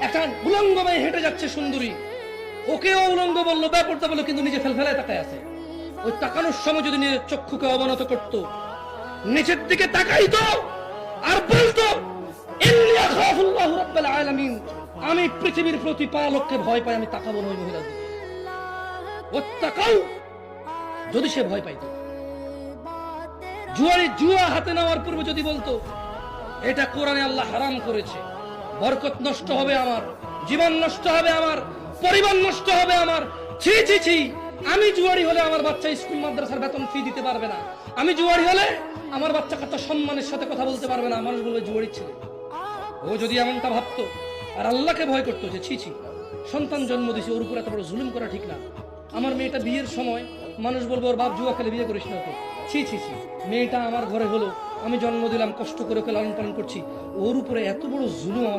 একটা উলঙ্গ মেয়ে হেঁটে যাচ্ছে সুন্দরী, ওকেও উলঙ্গ বললো, ব্যাপারটা বললো, কিন্তু নিজে ফেলফেলায় তাকায় আছে। ওই তাকানোর সময় যদি নিজের চক্ষুকে অবনত করত, নিচের দিকে তাকাইতো আর বলতো ইন্নী আখাফুল্লাহ রাব্বুল আলামিন, আমি পৃথিবীর প্রতিপালককে ভয় পাই, আমি তাকাবো না ওই মহিলার দিকে। ওয়াত্তাকাউ, যদি সে ভয় পাইতো। জুয়া হাতে নেওয়ার পূর্বে যদি বলতো এটা কোরআনে আল্লাহ হারাম করেছে, বরকত নষ্ট হবে আমার, জীবন নষ্ট হবে আমার, পরিবার নষ্ট হবে আমার, ছি ছি ছি, আমি জুয়ারি হলে আমার বাচ্চা স্কুল মাদ্রাসার বেতন ফি দিতে পারবে না, আমি জুয়ারি হলে আমার বাচ্চা কত সম্মানের সাথে কথা বলতে পারবে না, মানুষ বলবে জুয়ারি ছেলে। ও যদি এমনটা ভাবতো আর আল্লাহকে ভয় করতো যে ছি ছি, সন্তান জন্ম দিছে, ওর উপর এত বড় জুলুম করা ঠিক না, আমার মেয়েটা বিয়ের সময় মানুষ বলবে ওর বাপ জুয়া খেলে বিয়ে করিস না তো, ছি ছি ছি, মেয়েটা আমার ঘরে হলো, আমি জন্ম দিলাম, কষ্ট করে ওকে লালন পালন করছি, ওর উপরে এত বড় জুলুম আমার